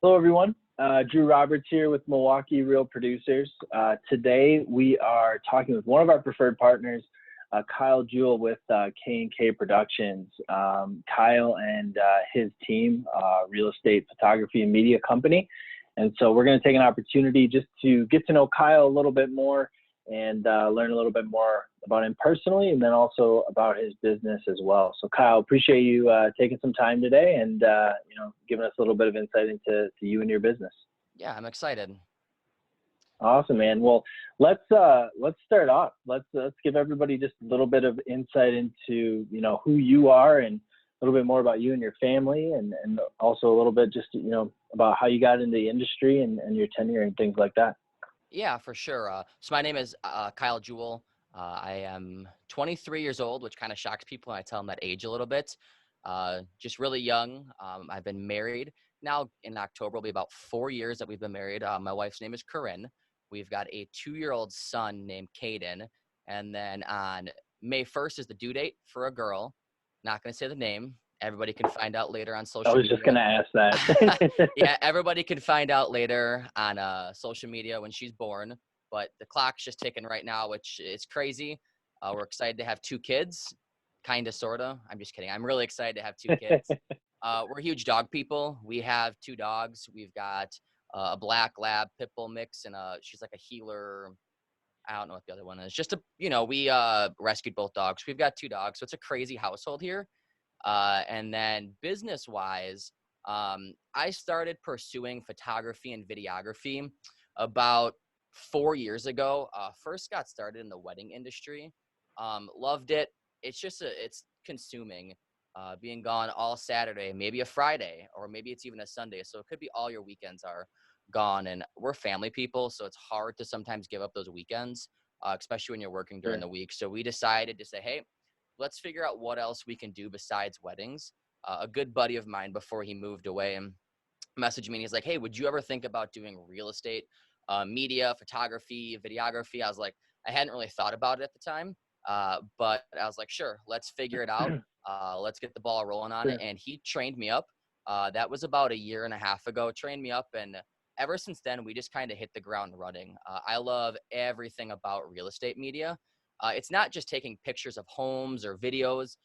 Hello, everyone. Drew Roberts here with Milwaukee Real Producers. Today, we are talking with one of our preferred partners, Kyle Jewell with K&K Productions. Kyle and his team, real estate, photography, and media company. And so we're going to take an opportunity just to get to know Kyle a little bit more and learn a little bit more about him personally, and then also about his business as well. So Kyle, appreciate you taking some time today and giving us a little bit of insight into you and your business. Yeah, I'm excited. Awesome, man. Well, let's start off. Let's give everybody just a little bit of insight into who you are and a little bit more about you and your family, and also a little bit just about how you got into the industry and your tenure and things like that. Yeah, for sure. So my name is Kyle Jewell. I am 23 years old, which kind of shocks people when I tell them that age a little bit. Just really young. I've been married. Now in October will be about 4 years that we've been married. My wife's name is Korryn. We've got a 2-year-old son named Caden. And then on May 1st is the due date for a girl. Not going to say the name. Everybody can find out later on social media. I was just going to ask that. Yeah, everybody can find out later on social media when she's born. But the clock's just ticking right now, which is crazy. We're excited to have 2 kids. Kind of, sort of. I'm just kidding. I'm really excited to have 2 kids. We're huge dog people. We have 2 dogs. We've got a black lab pit bull mix, and she's like a healer. I don't know what the other one is. Just we rescued both dogs. We've got 2 dogs, so it's a crazy household here. And then business-wise, I started pursuing photography and videography about 4 years ago. First got started in the wedding industry. Loved it. It's consuming. Being gone all Saturday, maybe a Friday, or maybe it's even a Sunday. So it could be all your weekends are gone. And we're family people, so it's hard to sometimes give up those weekends, especially when you're working during the week. So we decided to say, hey, let's figure out what else we can do besides weddings. A good buddy of mine, before he moved away, messaged me and he's like, hey, would you ever think about doing real estate, media, photography, videography? I was like, I hadn't really thought about it at the time, but I was like, sure, let's figure it out. Let's get the ball rolling on it. And he trained me up. That was about 1.5 years ago, trained me up. And ever since then, we just kind of hit the ground running. I love everything about real estate media. It's not just taking pictures of homes or videos.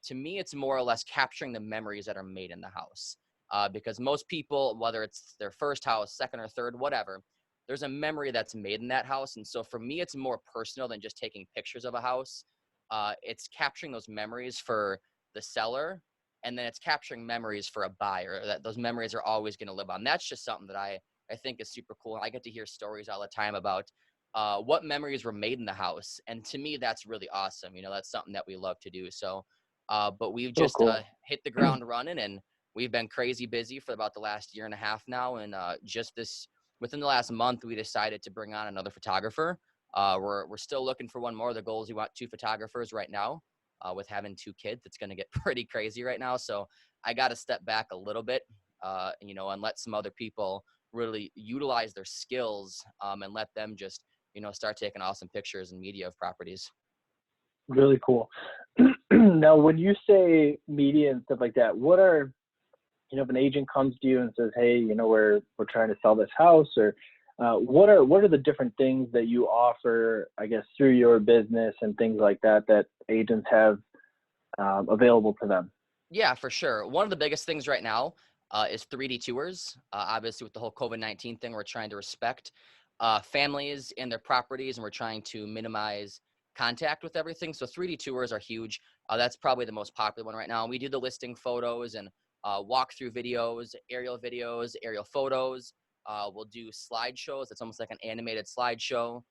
To me, it's more or less capturing the memories that are made in the house. Because most people, whether it's their first house, second or third, whatever, there's a memory that's made in that house. And so for me, it's more personal than just taking pictures of a house. It's capturing those memories for the seller, and then it's capturing memories for a buyer. That those memories are always going to live on. That's just something that I think is super cool. I get to hear stories all the time about what memories were made in the house. And to me, that's really awesome. That's something that we love to do. So, but we've just hit the ground running, and we've been crazy busy for about the last 1.5 years now. And within the last month, we decided to bring on another photographer. We're still looking for one more. The goal is we want 2 photographers right now. With having 2 kids, it's going to get pretty crazy right now. So I got to step back a little bit, and let some other people really utilize their skills, and let them just start taking awesome pictures and media of properties. Really cool. Now, when you say media and stuff like that, what are, if an agent comes to you and says, hey, we're trying to sell this house, or what are the different things that you offer, I guess, through your business and things like that agents have available to them? Yeah, for sure. One of the biggest things right now is 3D tours. Obviously, with the whole COVID-19 thing, we're trying to respect families and their properties, and we're trying to minimize contact with everything. So 3D tours are huge. That's probably the most popular one right now. We do the listing photos and walkthrough videos, aerial photos. We'll do slideshows. It's almost like an animated slideshow.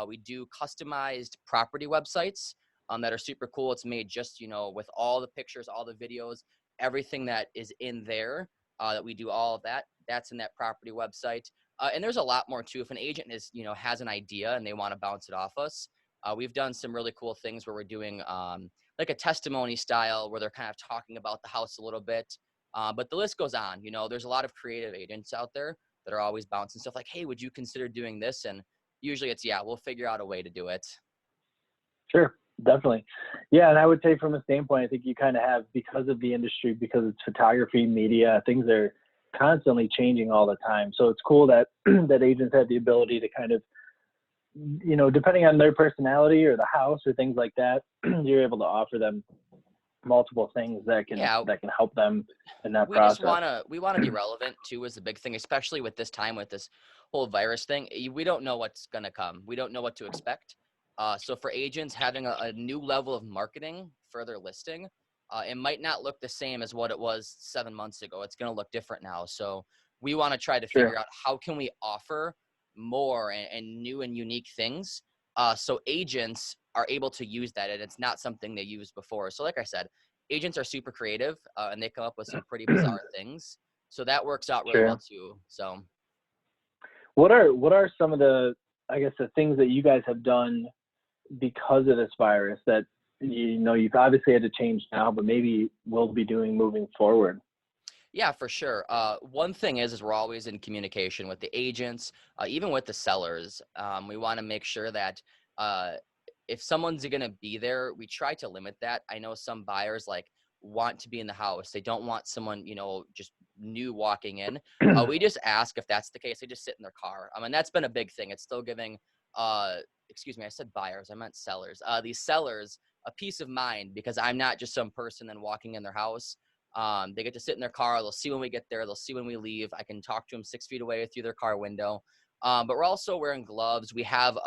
We do customized property websites that are super cool. It's made just, with all the pictures, all the videos, everything that is in there, that we do all of that. That's in that property website. And there's a lot more too. If an agent has an idea and they want to bounce it off us, we've done some really cool things where we're doing like a testimony style where they're kind of talking about the house a little bit. But the list goes on. There's a lot of creative agents out there that are always bouncing stuff like, hey, would you consider doing this? And usually it's, yeah, we'll figure out a way to do it. Sure, definitely. Yeah, and I would say from a standpoint, I think you kind of have, because of the industry, because it's photography, media, things are constantly changing all the time. So it's cool that that agents have the ability to kind of, depending on their personality or the house or things like that, you're able to offer them multiple things that can Yeah, help them in that we just process. wanna be relevant too is the big thing, especially with this time with this whole virus thing. We don't know what's gonna come. We don't know what to expect. So for agents having a new level of marketing for their listing, it might not look the same as what it was 7 months ago. It's gonna look different now. So we want to try to Sure. figure out how can we offer more and new and unique things. So agents are able to use that, and it's not something they used before. So like I said, agents are super creative, and they come up with some pretty bizarre things. So that works out really well Sure. too. So What are some of the, I guess, the things that you guys have done because of this virus that you've obviously had to change now, but maybe will be doing moving forward? yeah, for sure. One thing is we're always in communication with the agents, even with the sellers. We want to make sure that uh, if someone's going to be there, we try to limit that. I know some buyers like want to be in the house. They don't want someone, just new walking in. We just ask if that's the case. They just sit in their car. And that's been a big thing. It's still giving, excuse me, I said buyers, I meant sellers. These sellers a peace of mind because I'm not just some person then walking in their house. They get to sit in their car. They'll see when we get there. They'll see when we leave. I can talk to them 6 feet away through their car window. But we're also wearing gloves. We have,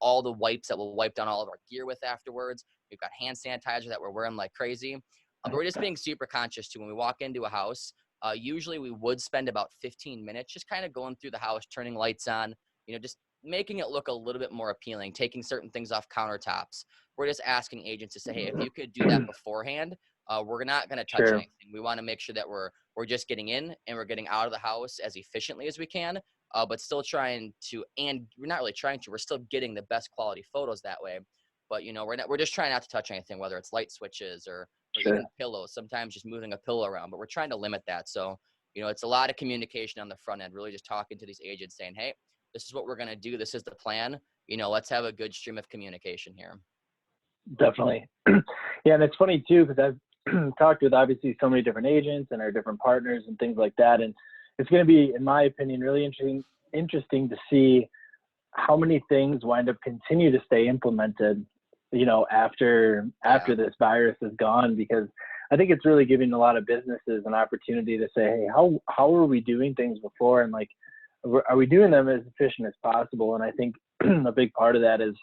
all the wipes that we'll wipe down all of our gear with afterwards. We've got hand sanitizer that we're wearing like crazy. But we're just being super conscious too. When we walk into a house, usually we would spend about 15 minutes just kind of going through the house, turning lights on, just making it look a little bit more appealing, taking certain things off countertops. We're just asking agents to say, hey, if you could do that beforehand, we're not going to touch Sure. anything. We want to make sure that we're just getting in and we're getting out of the house as efficiently as we can, but still trying to, and we're not really trying to, we're still getting the best quality photos that way. But we're just trying not to touch anything, whether it's light switches or Sure. even pillows. Sometimes just moving a pillow around, but we're trying to limit that. So it's a lot of communication on the front end. Really just talking to these agents, saying, hey, this is what we're going to do. This is the plan. Let's have a good stream of communication here. Definitely. Yeah, and it's funny too because I've talked with obviously so many different agents and our different partners and things like that, and it's going to be, in my opinion, really interesting to see how many things wind up continue to stay implemented, after Yeah. this virus is gone, because I think it's really giving a lot of businesses an opportunity to say, hey, how were we doing things before, and like, are we doing them as efficient as possible? And I think a big part of that is,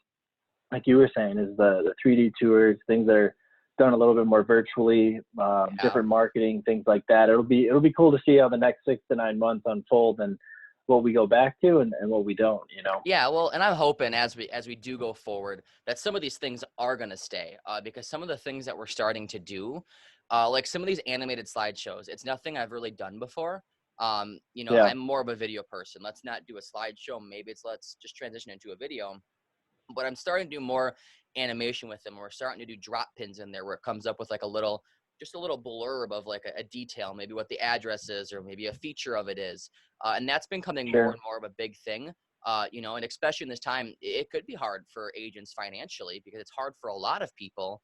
like you were saying, is the 3D tours, things that are done a little bit more virtually, Yeah. different marketing, things like that. It'll be cool to see how the next 6 to 9 months unfold and what we go back to and what we don't. Yeah, well, and I'm hoping as we do go forward that some of these things are going to stay, because some of the things that we're starting to do, like some of these animated slideshows, it's nothing I've really done before. Yeah, I'm more of a video person. Let's not do a slideshow. Maybe let's just transition into a video. But I'm starting to do more animation with them. We're starting to do drop pins in there where it comes up with like just a little blurb of like a detail, maybe what the address is or maybe a feature of it is. And that's been coming more sure. and more of a big thing. And especially in this time, it could be hard for agents financially because it's hard for a lot of people.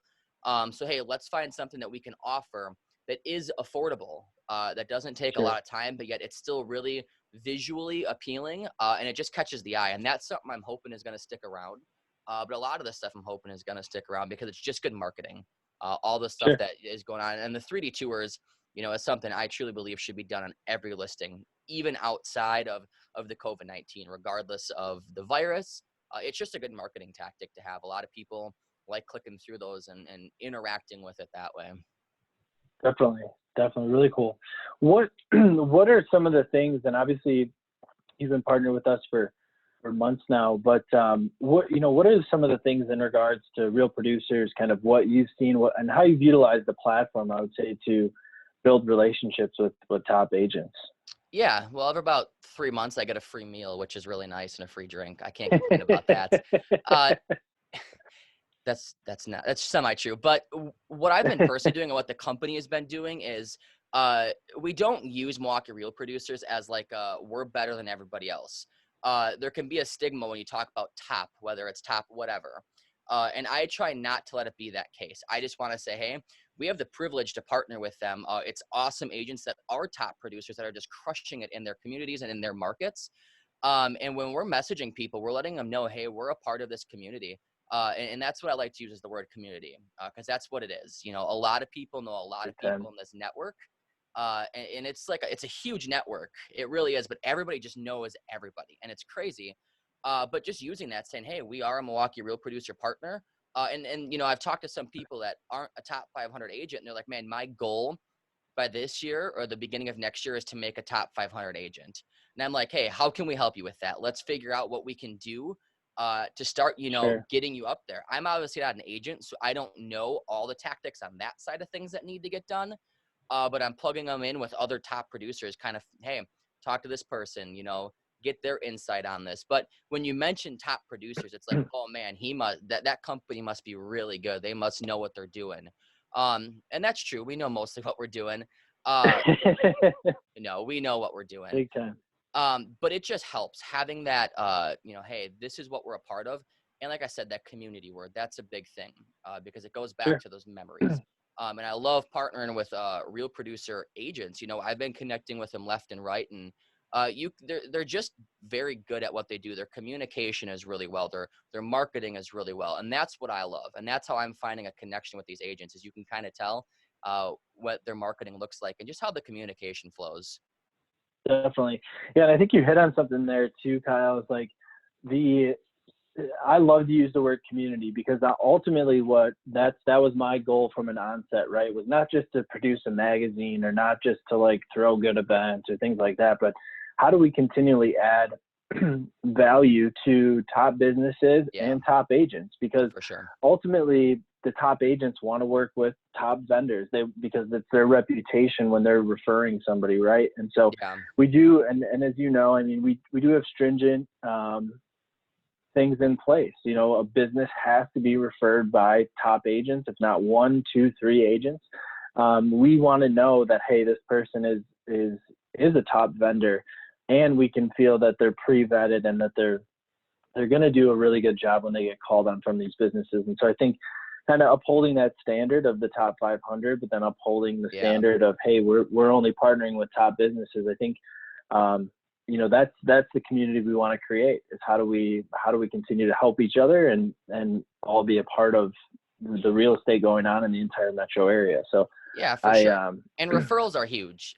So, hey, let's find something that we can offer that is affordable, that doesn't take a Sure. lot of time, but yet it's still really visually appealing, and it just catches the eye. And that's something I'm hoping is going to stick around. But a lot of the stuff I'm hoping is going to stick around because it's just good marketing. All the stuff Sure. that is going on, and the 3D tours, is something I truly believe should be done on every listing, even outside of the COVID-19, regardless of the virus. It's just a good marketing tactic to have. A lot of people like clicking through those and interacting with it that way. Definitely. Definitely. Really cool. What what are some of the things, and obviously you've been partnered with us for months now, but what are some of the things in regards to Real Producers, kind of what you've seen, and how you've utilized the platform, I would say, to build relationships with top agents? Yeah, well, every about 3 months, I get a free meal, which is really nice, and a free drink. I can't complain about that. Uh, that's semi-true. But what I've been personally doing and what the company has been doing is we don't use Milwaukee Real Producers as like we're better than everybody else. There can be a stigma when you talk about top, whether it's top, whatever. And I try not to let it be that case. I just want to say, hey, we have the privilege to partner with them. It's awesome agents that are top producers that are just crushing it in their communities and in their markets. And when we're messaging people, we're letting them know, hey, we're a part of this community. And that's what I like to use as the word community, because that's what it is. You know, a lot of people know a lot of people in this network. And it's like, it's a huge network. It really is, but everybody just knows everybody. And it's crazy. But just using that, saying, hey, we are a Milwaukee Real Producer partner. And you know, I've talked to some people that aren't a top 500 agent, and they're like, man, my goal by this year or the beginning of next year is to make a top 500 agent. And I'm like, hey, how can we help you with that? Let's figure out what we can do to start, you know, getting you up there. I'm obviously not an agent, so I don't know all the tactics on that side of things that need to get done. But I'm plugging them in with other top producers, kind of, hey, talk to this person, you know, get their insight on this. But when you mention top producers, it's like, oh man, that company must be really good. They must know what they're doing. And that's true. We know mostly what we're doing. You know, we know what we're doing. Big time. But it just helps having that, you know, hey, this is what we're a part of. And like I said, that community word, that's a big thing because it goes back to those memories. And I love partnering with real producer agents. You know, I've been connecting with them left and right, and they're just very good at what they do. Their communication is really well. Their marketing is really well, and that's what I love. And that's how I'm finding a connection with these agents. Is you can kind of tell what their marketing looks like and just how the communication flows. Definitely. Yeah, and I think you hit on something there too, Kyle. It's like I love to use the word community because ultimately that was my goal from an onset, right? Was not just to produce a magazine or not just to like throw good events or things like that, but how do we continually add value to top businesses and top agents? Because ultimately the top agents want to work with top vendors because it's their reputation when they're referring somebody, right? And so we do, and as you know, I mean, we do have stringent things in place. You know, a business has to be referred by top agents, if not 1, 2, 3 agents. We want to know that, hey, this person is a top vendor, and we can feel that they're pre-vetted and that they're going to do a really good job when they get called on from these businesses. And so I think kind of upholding that standard of the top 500, but then upholding the standard of, hey, we're only partnering with top businesses. I think, you know, that's the community we want to create, is how do we continue to help each other and all be a part of the real estate going on in the entire metro area. So yeah, for sure. And referrals are huge.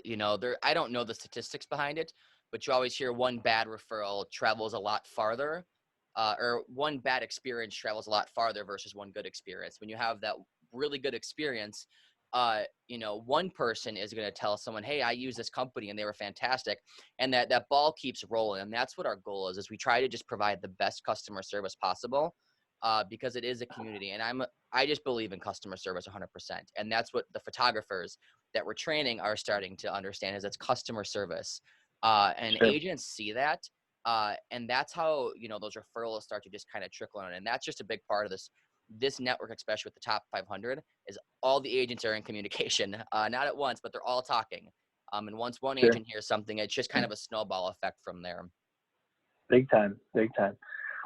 You know, I don't know the statistics behind it, but you always hear one bad referral travels a lot farther, or one bad experience travels a lot farther versus one good experience. When you have that really good experience, you know, one person is going to tell someone, hey, I use this company and they were fantastic. And that ball keeps rolling. And that's what our goal is we try to just provide the best customer service possible, because it is a community. And I just believe in customer service 100%. And that's what the photographers that we're training are starting to understand, is it's customer service. And agents see that. And that's how, you know, those referrals start to just kind of trickle in. And that's just a big part of this network, especially with the top 500, is all the agents are in communication, not at once, but they're all talking. And once one agent hears something, it's just kind of a snowball effect from there. Big time.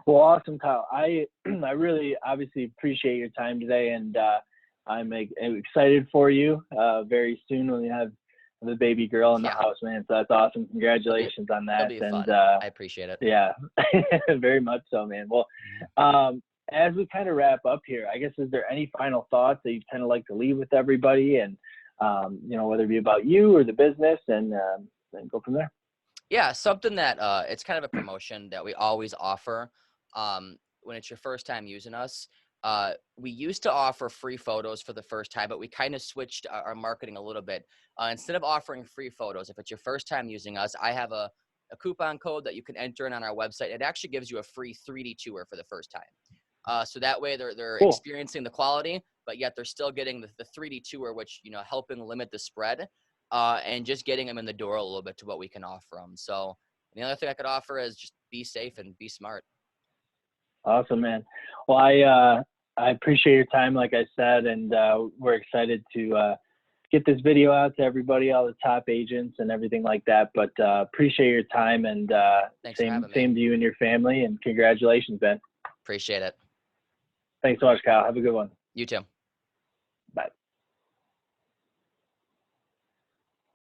Well, awesome, Kyle. I really obviously appreciate your time today, and I'm excited for you very soon when we have the baby girl in the house, man. So that's awesome. Congratulations on that. It'll be fun. I appreciate it. Yeah, very much so, man. Well, as we kind of wrap up here, I guess, is there any final thoughts that you'd kind of like to leave with everybody, and you know, whether it be about you or the business, and then go from there? Yeah, something that it's kind of a promotion that we always offer when it's your first time using us. We used to offer free photos for the first time, but we kind of switched our marketing a little bit. Instead of offering free photos, if it's your first time using us, I have a coupon code that you can enter in on our website. It actually gives you a free 3D tour for the first time. So that way they're cool. Experiencing the quality, but yet they're still getting the 3D tour, which, you know, helping limit the spread and just getting them in the door a little bit to what we can offer them. So the other thing I could offer is just be safe and be smart. Awesome, man. Well, I appreciate your time, like I said, and we're excited to get this video out to everybody, all the top agents and everything like that. But appreciate your time, and same to you and your family, and congratulations, Ben. Appreciate it. Thanks so much, Kyle. Have a good one. You too.